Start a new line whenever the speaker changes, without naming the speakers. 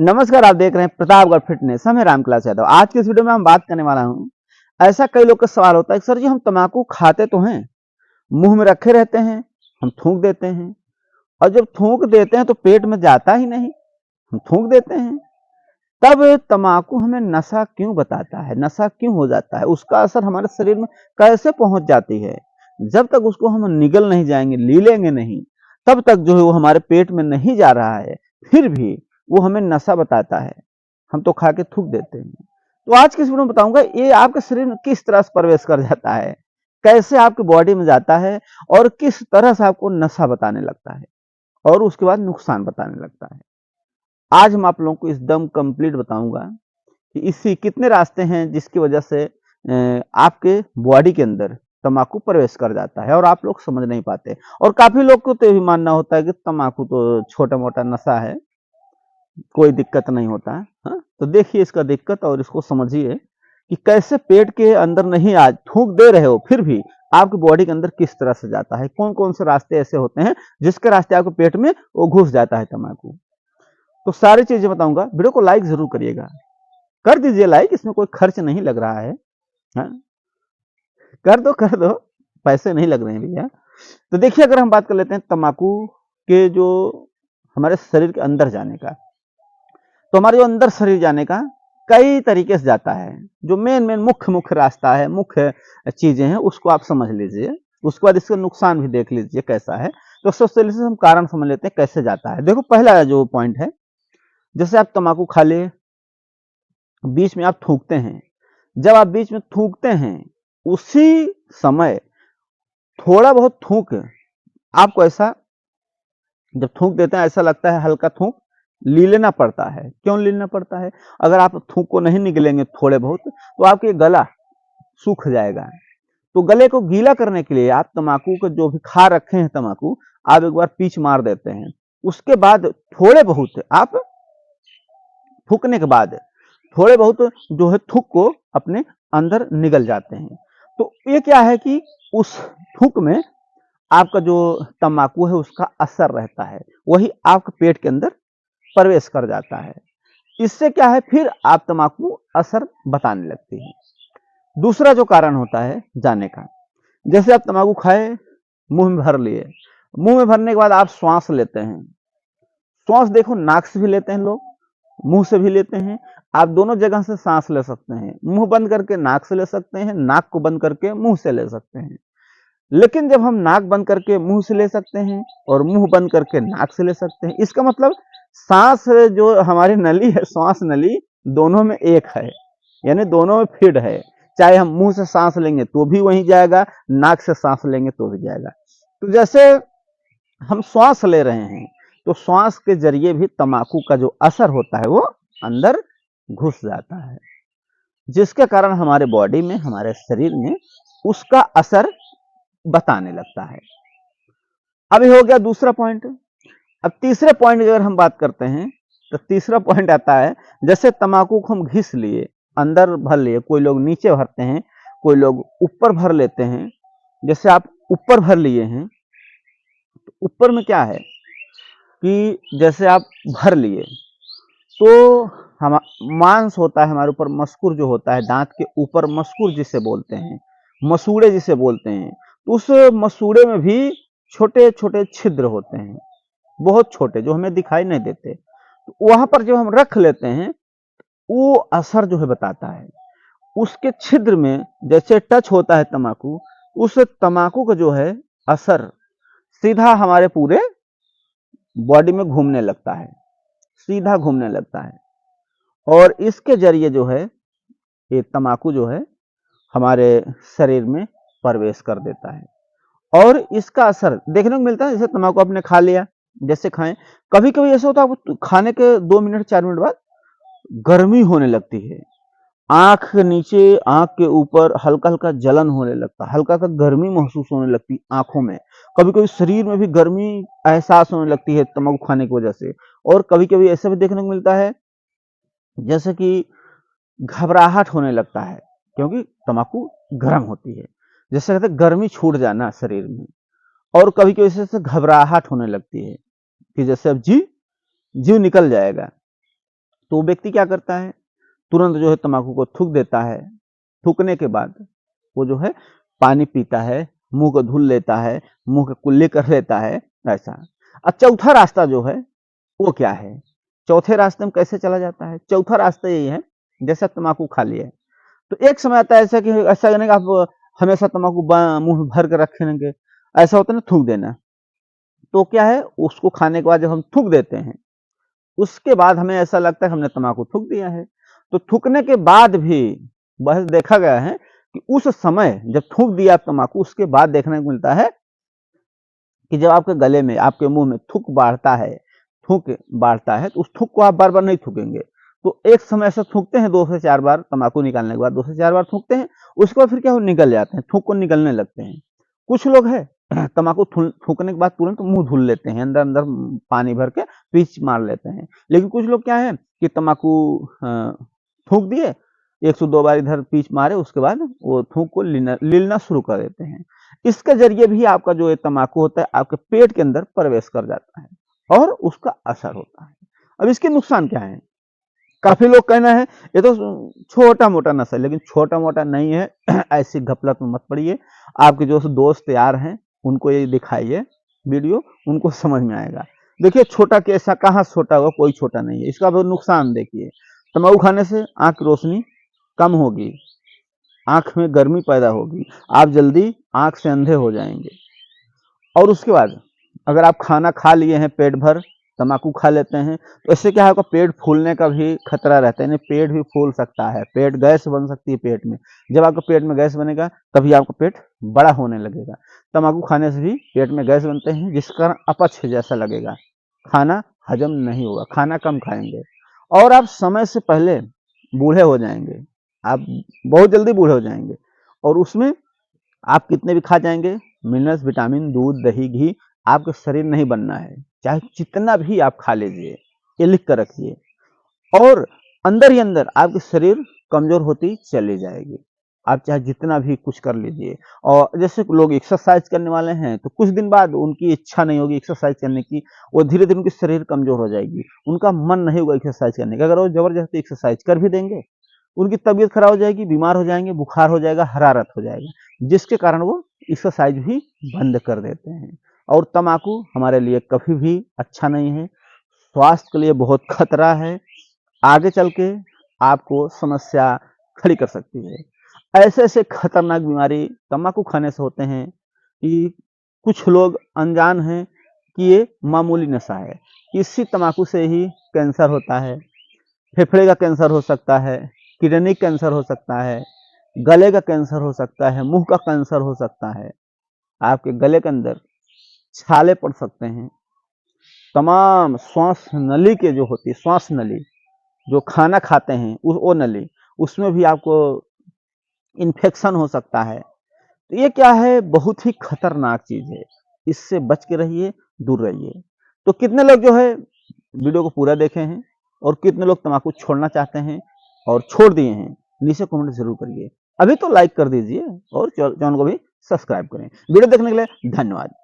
नमस्कार, आप देख रहे हैं प्रतापगढ़ फिटनेस। हम हैं रामक्लास यादव। आज की इस वीडियो में हम बात करने वाला हूं, ऐसा कई लोग का सवाल होता है कि सर जी हम तम्बाकू खाते तो हैं, मुंह में रखे रहते हैं, हम थूक देते हैं और जब थूक देते हैं तो पेट में जाता ही नहीं, हम थूक देते हैं। तब तम्बाकू हमें नशा क्यों बताता है, नशा क्यों हो जाता है, उसका असर हमारे शरीर में कैसे पहुंच जाती है। जब तक उसको हम निगल नहीं जाएंगे, ली लेंगे नहीं, तब तक जो है वो हमारे पेट में नहीं जा रहा है, फिर भी वो हमें नशा बताता है, हम तो खा के थूक देते हैं। तो आज की इस वीडियो में बताऊंगा ये आपके शरीर में किस तरह से प्रवेश कर जाता है, कैसे आपकी बॉडी में जाता है और किस तरह से आपको नशा बताने लगता है और उसके बाद नुकसान बताने लगता है। आज मैं आप लोगों को एकदम कंप्लीट बताऊंगा कि इससे कितने रास्ते हैं जिसकी वजह से आपके बॉडी के अंदर तम्बाकू प्रवेश कर जाता है और आप लोग समझ नहीं पाते। और काफी लोग को तो ये भी मानना होता है कि तम्बाकू तो छोटा मोटा नशा है, कोई दिक्कत नहीं होता है। हाँ? तो देखिए इसका दिक्कत और इसको समझिए कि कैसे पेट के अंदर नहीं, आज थूक दे रहे हो फिर भी आपकी बॉडी के अंदर किस तरह से जाता है, कौन कौन से रास्ते ऐसे होते हैं जिसके रास्ते आपके पेट में वो घुस जाता है तम्बाकू। तो सारी चीजें बताऊंगा, वीडियो को लाइक जरूर करिएगा, कर दीजिए लाइक, इसमें कोई खर्च नहीं लग रहा है। हाँ? कर दो, पैसे नहीं लग रहे हैं भैया। तो देखिए अगर हम बात कर लेते हैं तम्बाकू के जो हमारे शरीर के अंदर जाने का, तो हमारे जो अंदर शरीर जाने का कई तरीके से जाता है। जो मेन मेन मुख्य मुख्य रास्ता है, मुख्य चीजें हैं, उसको आप समझ लीजिए, उसके बाद इसका नुकसान भी देख लीजिए कैसा है। तो सबसे पहले से हम कारण समझ लेते हैं कैसे जाता है। देखो पहला जो पॉइंट है, जैसे आप तम्बाकू खा ले, बीच में आप थूकते हैं, जब आप बीच में थूकते हैं उसी समय थोड़ा बहुत थूक आपको ऐसा, जब थूक देते हैं ऐसा लगता है हल्का थूक ली लेना पड़ता है। क्यों लेना पड़ता है? अगर आप थूक को नहीं निगलेंगे थोड़े बहुत तो आपके गला सूख जाएगा। तो गले को गीला करने के लिए आप तम्बाकू को जो भी खा रखे हैं तम्बाकू, आप एक बार पीछ मार देते हैं। उसके बाद थोड़े बहुत आप थूकने के बाद थोड़े बहुत जो है थूक को अपने अंदर निगल जाते हैं। तो ये क्या है कि उस थूक में आपका जो तम्बाकू है उसका असर रहता है, वही आपके पेट के अंदर प्रवेश कर जाता है। इससे क्या है, फिर आप तम्बाकू असर बताने लगती है। दूसरा जो कारण होता है जाने का, जैसे आप तम्बाकू खाए, मुंह में भर लिए, मुंह में भरने के बाद आप श्वास लेते हैं। श्वास देखो नाक से भी लेते हैं लोग, मुंह से भी लेते हैं। आप दोनों जगह से सांस ले सकते हैं, मुंह बंद करके नाक से ले सकते हैं, नाक को बंद करके मुंह से ले सकते हैं। लेकिन जब हम नाक बंद करके मुंह से ले सकते हैं और मुंह बंद करके नाक से ले सकते हैं, इसका मतलब सांस जो हमारी नली है, श्वास नली दोनों में एक है, यानी दोनों में फिट है। चाहे हम मुंह से सांस लेंगे तो भी वहीं जाएगा, नाक से सांस लेंगे तो भी जाएगा। तो जैसे हम श्वास ले रहे हैं तो श्वास के जरिए भी तम्बाकू का जो असर होता है वो अंदर घुस जाता है, जिसके कारण हमारे बॉडी में, हमारे शरीर में उसका असर बताने लगता है। अभी हो गया दूसरा पॉइंट। अब तीसरे पॉइंट की अगर हम बात करते हैं तो तीसरा पॉइंट आता है, जैसे तम्बाकू को हम घिस लिए, अंदर भर लिए, कोई लोग नीचे भरते हैं, कोई लोग ऊपर भर लेते हैं। जैसे आप ऊपर भर लिए हैं, तो ऊपर में क्या है कि जैसे आप भर लिए तो हम मांस होता है हमारे ऊपर, मस्कुर जो होता है दांत के ऊपर, मस्कुर जिसे बोलते हैं, मसूड़े जिसे बोलते हैं, तो उस मसूड़े में भी छोटे छोटे छिद्र होते हैं, बहुत छोटे, जो हमें दिखाई नहीं देते। तो वहां पर जब हम रख लेते हैं, वो असर जो है बताता है। उसके छिद्र में जैसे टच होता है तम्बाकू, उस तम्बाकू का जो है असर सीधा हमारे पूरे बॉडी में घूमने लगता है, सीधा घूमने लगता है। और इसके जरिए जो है ये तम्बाकू जो है हमारे शरीर में प्रवेश कर देता है और इसका असर देखने को मिलता है। जैसे तम्बाकू आपने खा लिया, जैसे खाएं, कभी कभी ऐसा होता है खाने के 2 मिनट 4 मिनट बाद गर्मी होने लगती है, आंख के नीचे, आंख के ऊपर हल्का हल्का जलन होने लगता है, हल्का हल्का गर्मी महसूस होने लगती है आंखों में, कभी कभी शरीर में भी गर्मी एहसास होने लगती है तम्बाकू खाने की वजह से। और कभी कभी ऐसा भी देखने को मिलता है जैसे कि घबराहट होने लगता है, क्योंकि तम्बाकू गर्म होती है, जैसे कहते हैं गर्मी छूट जाना शरीर में। और कभी कभी ऐसे घबराहट होने लगती है कि जैसे अब जीव जीव निकल जाएगा। तो वो व्यक्ति क्या करता है, तुरंत जो है तम्बाकू को थूक देता है। थूकने के बाद वो जो है पानी पीता है, मुंह को धुल लेता है, मुंह के कुल्ली कर लेता है, ऐसा। अब चौथा रास्ता जो है वो क्या है, चौथे रास्ते में कैसे चला जाता है? चौथा रास्ता यही है, जैसे तम्बाकू खा लिया है तो एक समय आता है ऐसा कि ऐसा नहीं कि आप हमेशा तम्बाकू मुंह भर के रखेंगे, ऐसा होता है ना, थूक देना। तो क्या है, उसको खाने के बाद जब हम थूक देते हैं, उसके बाद हमें ऐसा लगता है हमने तम्बाकू थूक दिया है। तो थूकने के बाद भी बस देखा गया है कि उस समय जब थूक दिया तम्बाकू, उसके बाद देखने को मिलता है कि जब आपके गले में, आपके मुंह में थूक बाढ़ता है तो उस थूक को आप बार बार नहीं थूकेंगे। तो एक समय ऐसा थूकते हैं 2 से 4 बार, तम्बाकू निकालने के बाद 2 से 4 बार थूकते हैं, उसके बाद फिर क्या, वो निकल जाते हैं, थूक को निकलने लगते हैं। कुछ लोग है तम्बाकू थूकने के बाद तुरंत मुंह धुल लेते हैं, अंदर अंदर पानी भर के पीच मार लेते हैं। लेकिन कुछ लोग क्या है कि तम्बाकू थूक दिए, 102 बार इधर पीच मारे, उसके बाद वो थूक को लीलना शुरू कर देते हैं। इसके जरिए भी आपका जो ये तम्बाकू होता है आपके पेट के अंदर प्रवेश कर जाता है और उसका असर होता है। अब इसके नुकसान क्या है? काफी लोग कहना है ये तो छोटा मोटा नशा है, लेकिन छोटा मोटा नहीं है। ऐसी घपलत में मत पड़िए। आपके जो दोस्त यार हैं उनको ये दिखाइए वीडियो, उनको समझ में आएगा। देखिए छोटा कैसा, कहाँ छोटा होगा, कोई छोटा नहीं है। इसका भी नुकसान देखिए, तम्बाकू खाने से आंख की रोशनी कम होगी, आंख में गर्मी पैदा होगी, आप जल्दी आंख से अंधे हो जाएंगे। और उसके बाद अगर आप खाना खा लिए हैं पेट भर, तम्बाकू खा लेते हैं, तो इससे क्या होगा, पेट फूलने का भी खतरा रहता है, यानी पेट भी फूल सकता है, पेट गैस बन सकती है पेट में। जब आपके पेट में गैस बनेगा तभी आपका पेट बड़ा होने लगेगा। तम्बाकू खाने से भी पेट में गैस बनते हैं, जिस कारण अपच जैसा लगेगा, खाना हजम नहीं होगा, खाना कम खाएंगे और आप समय से पहले बूढ़े हो जाएंगे। आप बहुत जल्दी बूढ़े हो जाएंगे और उसमें आप कितने भी खा जाएंगे, मिनरल्स, विटामिन, दूध, दही, घी, आपका शरीर नहीं बनना है, चाहे जितना भी आप खा लीजिए, ये लिख कर रखिए। और अंदर ही अंदर आपकी शरीर कमजोर होती चली जाएगी, आप चाहे जितना भी कुछ कर लीजिए। और जैसे लोग एक्सरसाइज करने वाले हैं तो कुछ दिन बाद उनकी इच्छा नहीं होगी एक्सरसाइज करने की, वो धीरे धीरे उनकी शरीर कमजोर हो जाएगी, उनका मन नहीं होगा एक्सरसाइज करने का। अगर वो जबरदस्ती एक्सरसाइज कर भी देंगे, उनकी तबीयत खराब हो जाएगी, बीमार हो जाएंगे, बुखार हो जाएगा, हरारत हो जाएगा, जिसके कारण वो एक्सरसाइज भी बंद कर देते हैं। और तम्बाकू हमारे लिए कभी भी अच्छा नहीं है, स्वास्थ्य के लिए बहुत खतरा है, आगे चल के आपको समस्या खड़ी कर सकती है। ऐसे ऐसे खतरनाक बीमारी तम्बाकू खाने से होते हैं कि कुछ लोग अनजान हैं कि ये मामूली नशा है। इसी तम्बाकू से ही कैंसर होता है, फेफड़े का कैंसर हो सकता है, किडनी कैंसर हो सकता है, गले का कैंसर हो सकता है, मुंह का कैंसर हो सकता है, आपके गले के अंदर छाले पड़ सकते हैं, तमाम श्वास नली के जो होती है, श्वास नली जो खाना खाते हैं वो नली, उसमें भी आपको इन्फेक्शन हो सकता है। तो ये क्या है, बहुत ही खतरनाक चीज है, इससे बच के रहिए, दूर रहिए। तो कितने लोग जो है वीडियो को पूरा देखे हैं और कितने लोग तम्बाकू छोड़ना चाहते हैं और छोड़ दिए हैं, नीचे कमेंट जरूर करिए। अभी तो लाइक कर दीजिए और चैनल को भी सब्सक्राइब करें। वीडियो देखने के लिए धन्यवाद।